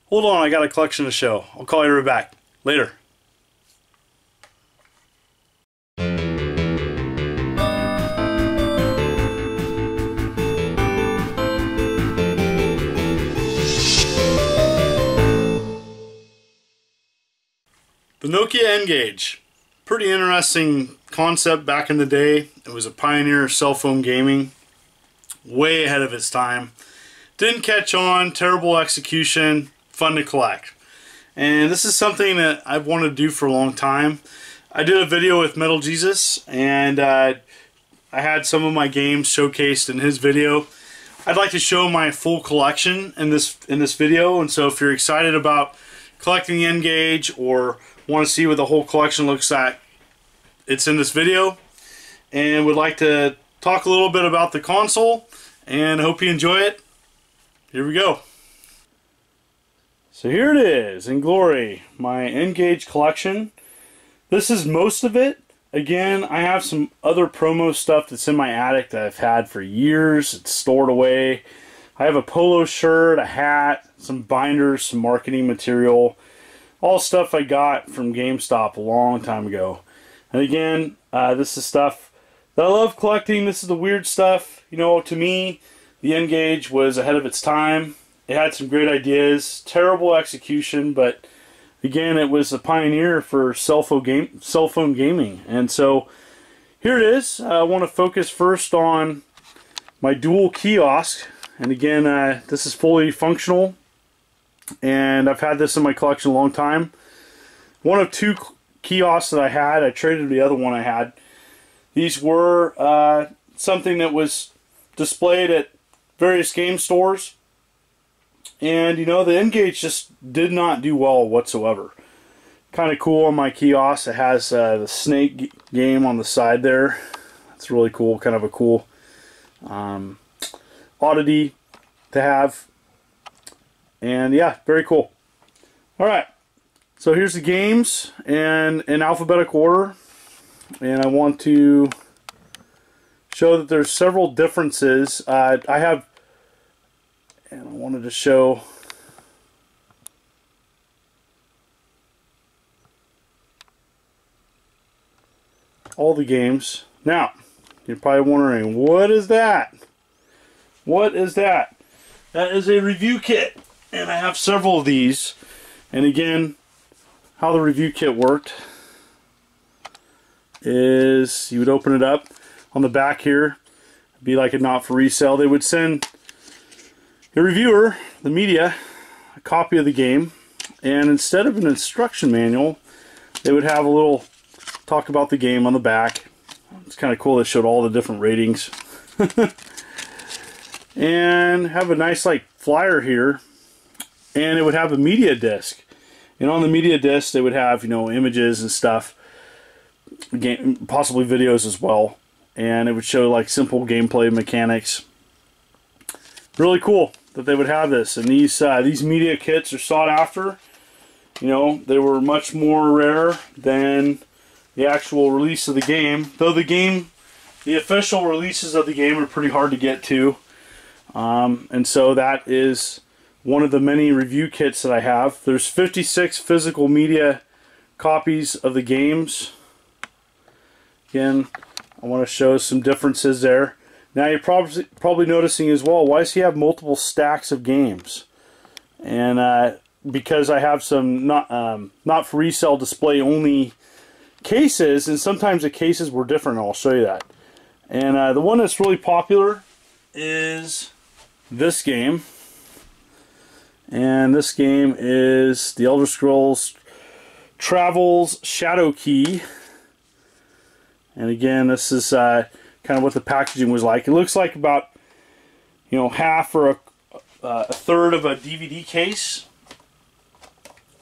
Hold on, I got a collection to show. I'll call you right back. Later. The Nokia N-Gage. Pretty interesting concept back in the day. It was a pioneer of cell phone gaming. Way ahead of its time. Didn't catch on, terrible execution, fun to collect. And this is something that I've wanted to do for a long time. I did a video with Metal Jesus, and I had some of my games showcased in his video. I'd like to show my full collection in this video, and so if you're excited about collecting the N-Gage or want to see what the whole collection looks like, it's in this video, and would like to talk a little bit about the console, and hope you enjoy it. Here we go. So here it is in glory, my N-Gage collection. This is most of it. Again, I have some other promo stuff that's in my attic that I've had for years. It's stored away. I have a polo shirt, a hat, some binders, some marketing material. All stuff I got from GameStop a long time ago. And again, this is stuff that I love collecting. This is the weird stuff. You know, to me, the N-Gage was ahead of its time. It had some great ideas, terrible execution, but again, it was a pioneer for cell phone gaming. And so here it is. I want to focus first on my dual kiosk. And again, this is fully functional, and I've had this in my collection a long time. One of two kiosks that I had, I traded the other one I had. These were something that was displayed at various game stores. And you know, the N-Gage just did not do well whatsoever. Kind of cool on my kiosk. It has the Snake game on the side there. It's really cool. Kind of a cool oddity to have. And yeah, very cool. Alright, so here's the games and in alphabetical order. And I want to show that there's several differences. And I wanted to show all the games. Now, you're probably wondering, what is that? What is that? That is a review kit, and I have several of these. And again, how the review kit worked is you would open it up. On the back here, it'd be like a not for resale. They would send the reviewer, the media, a copy of the game, and instead of an instruction manual, they would have a little talk about the game on the back. It's kind of cool. They showed all the different ratings. And have a nice like flyer here, and it would have a media disc. And on the media disc, they would have, you know, images and stuff, possibly videos as well, and it would show like simple gameplay mechanics. Really cool that they would have this, and these media kits are sought after. You know, they were much more rare than the actual release of the game, though the official releases of the game are pretty hard to get to. And so that is one of the many review kits that I have. There's 56 physical media copies of the games. Again, I want to show some differences there. Now you're probably noticing as well, why does he have multiple stacks of games? And because I have some not for resale display only cases, and sometimes the cases were different. I'll show you that. And the one that's really popular is this game. And this game is The Elder Scrolls Travels Shadowkey. And again, this is kind of what the packaging was like. It looks like about, you know, half or a third of a DVD case.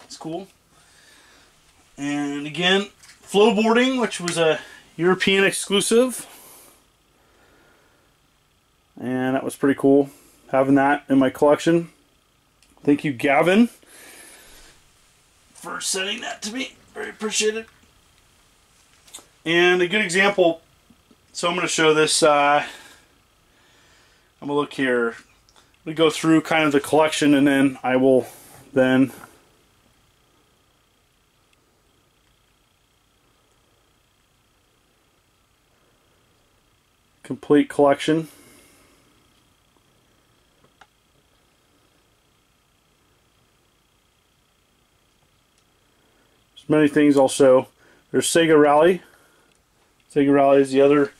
It's cool. And again, Flowboarding, which was a European exclusive. And that was pretty cool, having that in my collection. Thank you, Gavin, for sending that to me. Very appreciated. And a good example, so I'm going to show this, I'm going to look here. We go through kind of the collection, and then I will then complete collection. There's many things I'll show. There's Sega Rally. Sega Rally is the other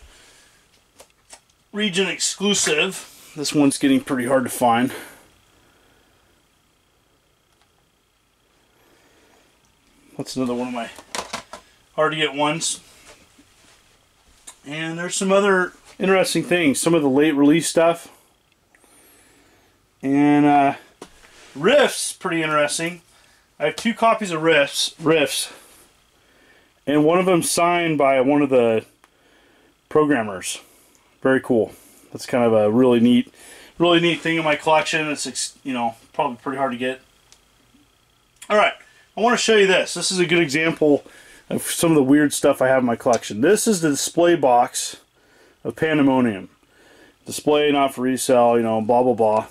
region exclusive. This one's getting pretty hard to find. That's another one of my hard to get ones. And there's some other interesting things. Some of the late release stuff. And Riffs, pretty interesting. I have 2 copies of Riffs. And one of them signed by one of the programmers. Very cool. That's kind of a really neat thing in my collection. It's, you know, probably pretty hard to get. Alright, I want to show you this. This is a good example of some of the weird stuff I have in my collection. This is the display box of Pandemonium. Display not for resale, you know, blah blah blah.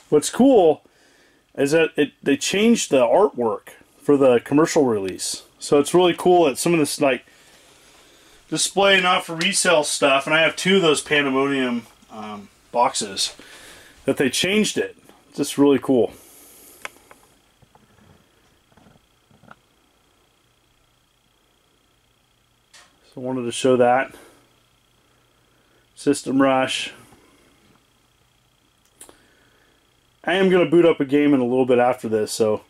What's cool is that they changed the artwork for the commercial release. So it's really cool that some of this like display not for resale stuff, and I have 2 of those Pandemonium boxes, that they changed it. It's just really cool. So I wanted to show that. System Rush. I am going to boot up a game in a little bit after this, so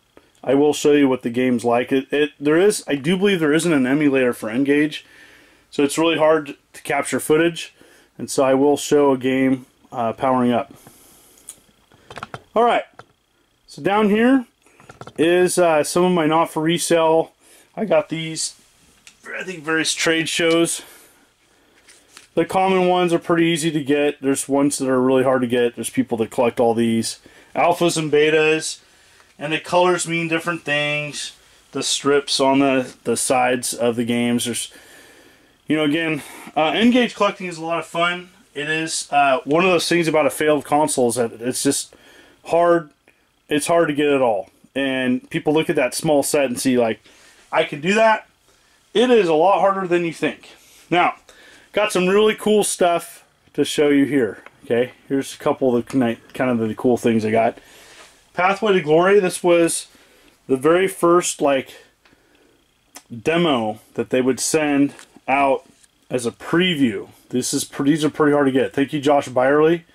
I will show you what the game's like. I do believe there isn't an emulator for N-Gage, so it's really hard to capture footage, and so I will show a game powering up. Alright, so down here is some of my not for resale. I got these, I think, various trade shows. The common ones are pretty easy to get. There's ones that are really hard to get. There's people that collect all these. Alphas and betas. And the colors mean different things. The strips on the sides of the games. There's, you know, again, N-Gage collecting is a lot of fun. It is one of those things about a failed console is that it's just hard. It's hard to get it all. And people look at that small set and see, like, I can do that. It is a lot harder than you think. Now, got some really cool stuff to show you here. Okay, here's a couple of the kind of the cool things I got. Pathway to Glory. This was the very first like demo that they would send out as a preview. These are pretty hard to get. Thank you, Josh Byerly.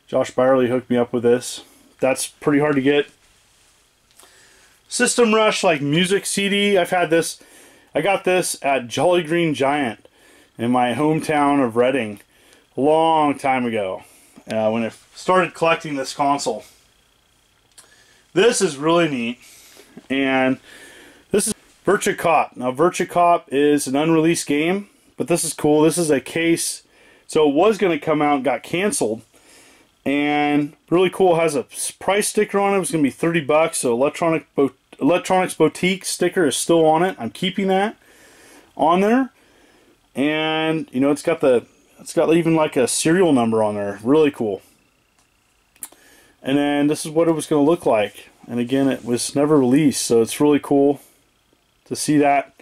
Josh Byerly hooked me up with this. That's pretty hard to get. System Rush like music CD. I've had this. I got this at Jolly Green Giant in my hometown of Reading a long time ago when I started collecting this console. This is really neat, and this is Virtua Cop. Now Virtua Cop is an unreleased game, but this is cool. This is a case, so it was going to come out and got canceled, and really cool. It has a price sticker on it. It was going to be 30 bucks, so Electronics Boutique sticker is still on it. I'm keeping that on there. And you know, it's got even like a serial number on there. Really cool. And then this is what it was going to look like. And again, it was never released, so it's really cool to see that.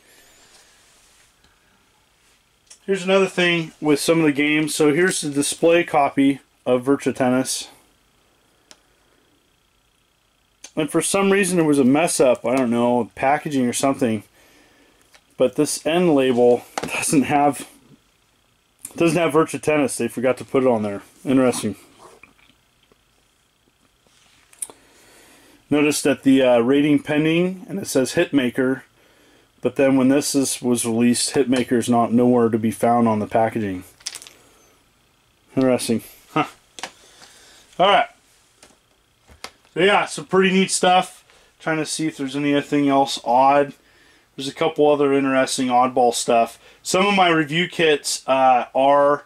Here's another thing with some of the games. So here's the display copy of Virtua Tennis. And for some reason there was a mess up, I don't know, packaging or something. But this end label doesn't have Virtua Tennis. They forgot to put it on there. Interesting. Notice that the rating pending, and it says Hitmaker, but then when this was released, Hitmaker is nowhere to be found on the packaging. Interesting. Huh. Alright. So yeah, some pretty neat stuff. Trying to see if there's anything else odd. There's a couple other interesting oddball stuff. Some of my review kits are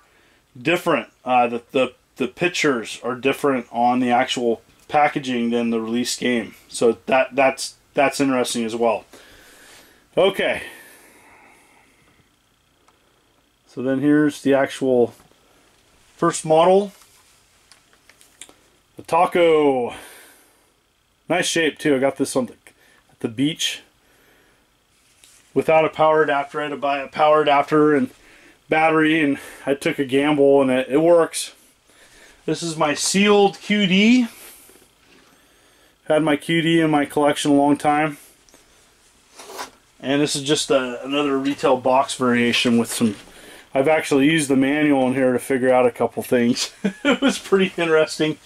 different. The pictures are different on the actual packaging than the release game. So that's interesting as well. Okay. So then here's the actual first model. The Taco. Nice shape too. I got this on at the beach without a power adapter. I had to buy a power adapter and battery, and I took a gamble, and it works. This is my sealed QD. Had my QD in my collection a long time. And this is just another retail box variation with some... I've actually used the manual in here to figure out a couple things. It was pretty interesting.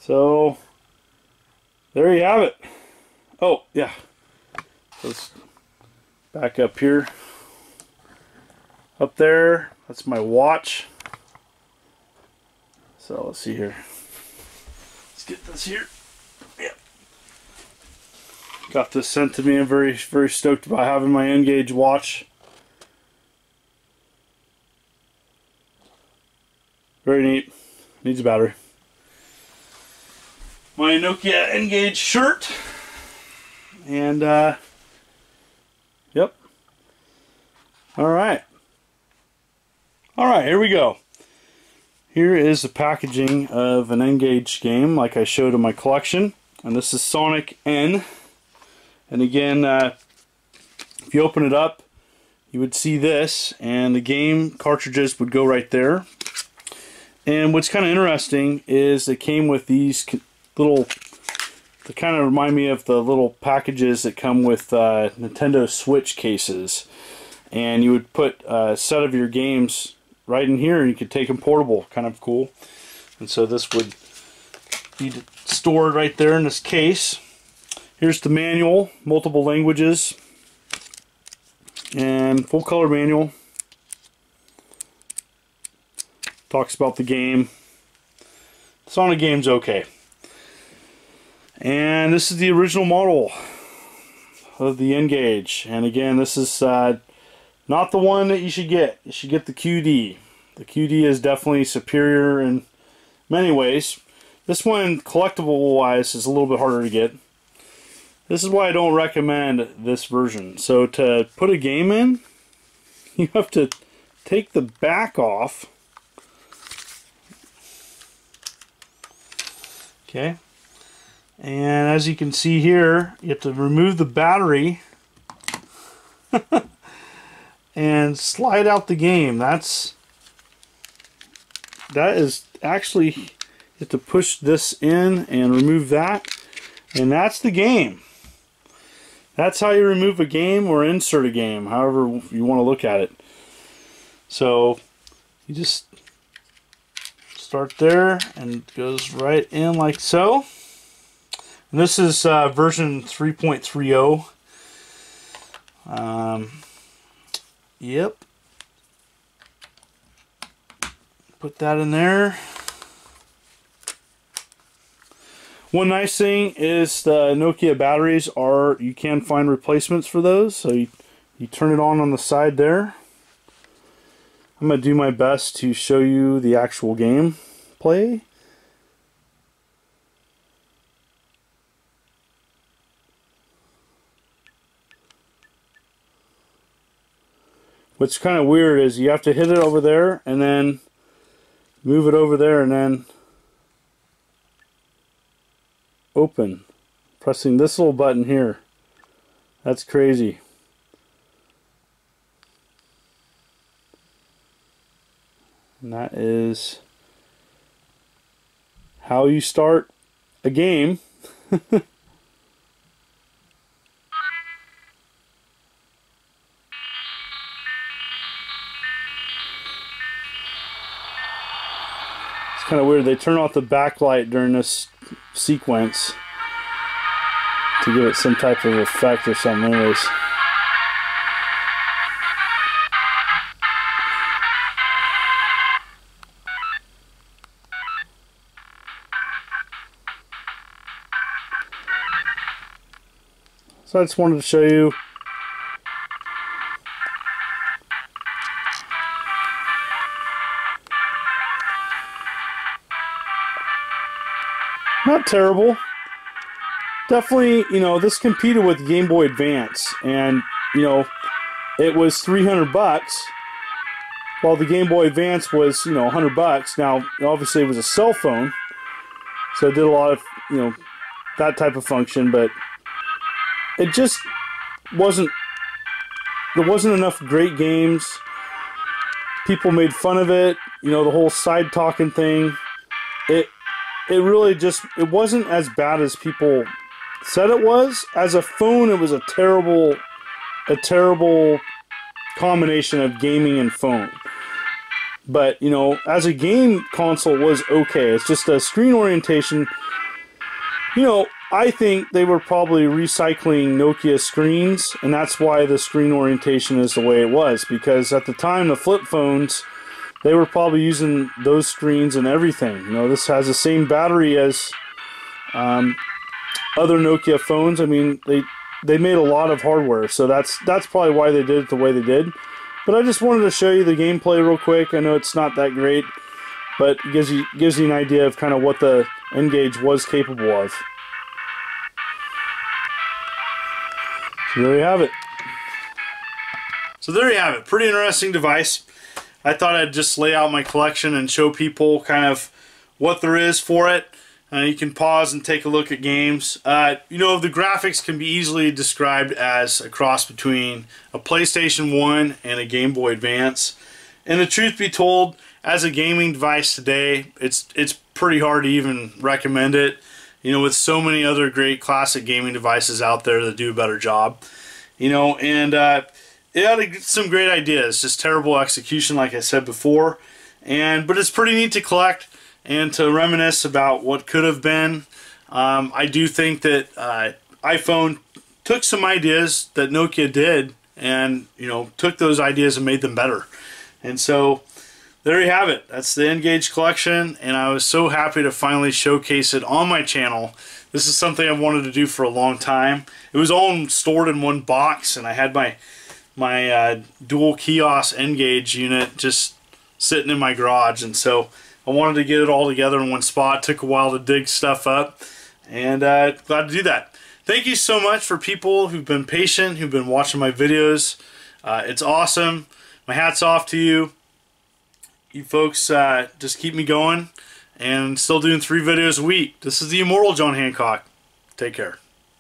So, there you have it. Oh, yeah. Let's back up here. Up there, that's my watch. So, let's see here. Let's get this here. Yeah. Got this sent to me. I'm very, very stoked about having my N-Gage watch. Very neat. Needs a battery. My Nokia N-Gage shirt. And, yep. Alright. Alright, here we go. Here is the packaging of an N-Gage game like I showed in my collection. And this is Sonic N. And again, if you open it up, you would see this, and the game cartridges would go right there. And what's kind of interesting is it came with these little, they kind of remind me of the little packages that come with Nintendo Switch cases. And you would put a set of your games right in here, and you could take them portable. Kind of cool. And so this would be stored right there in this case. Here's the manual, multiple languages, and full color manual. Talks about the game. The Sonic game's okay. And this is the original model of the N-Gage. And again, this is not the one that you should get. You should get the QD. The QD is definitely superior in many ways. This one, collectible-wise, is a little bit harder to get. This is why I don't recommend this version. So to put a game in, you have to take the back off. Okay. And as you can see here, you have to remove the battery and slide out the game. That is actually, you have to push this in and remove that, and that's the game. That's how you remove a game or insert a game, however you want to look at it. So you just start there and it goes right in like so. And this is version 3.30. Yep. Put that in there. One nice thing is the Nokia batteries you can find replacements for those. So you turn it on the side there. I'm going to do my best to show you the actual game play. What's kind of weird is you have to hit it over there and then move it over there and then open, pressing this little button here. That's crazy. And that is how you start a game. It's kind of weird. They turn off the backlight during this sequence to give it some type of effect or something. Anyways. So I just wanted to show you not terrible. Definitely, you know, this competed with Game Boy Advance, and you know, it was $300 while the Game Boy Advance was, you know, $100. Now, obviously it was a cell phone, So it did a lot of, that type of function, but it just wasn't, there wasn't enough great games. People made fun of it, the whole side talking thing. It really just, it wasn't as bad as people said it was. As a phone, it was a terrible combination of gaming and phone. But, as a game console, it was okay. It's just a screen orientation. I think they were probably recycling Nokia screens, and that's why the screen orientation is the way it was. Because at the time, the flip phones, they were probably using those screens and everything. This has the same battery as other Nokia phones. I mean, they made a lot of hardware, so that's probably why they did it the way they did. But I just wanted to show you the gameplay real quick. I know it's not that great, but it gives you an idea of kind of what the N-Gage was capable of. So there you have it. Pretty interesting device. I thought I'd just lay out my collection and show people kind of what there is for it. You can pause and take a look at games. The graphics can be easily described as a cross between a PlayStation 1 and a Game Boy Advance. And the truth be told, as a gaming device today, it's pretty hard to even recommend it. With so many other great classic gaming devices out there that do a better job. And it had some great ideas, just terrible execution like I said before. But it's pretty neat to collect and to reminisce about what could have been. I do think that iPhone took some ideas that Nokia did and took those ideas and made them better. And so there you have it. That's the N-Gage collection, and I was so happy to finally showcase it on my channel. This is something I've wanted to do for a long time. It was all stored in one box, and I had my dual Kios N-Gage unit just sitting in my garage, and so I wanted to get it all together in one spot. It took a while to dig stuff up, and glad to do that. Thank you so much for people who've been patient, who've been watching my videos. It's awesome. My hat's off to you. You folks just keep me going, and still doing 3 videos a week. This is the Immortal John Hancock. Take care.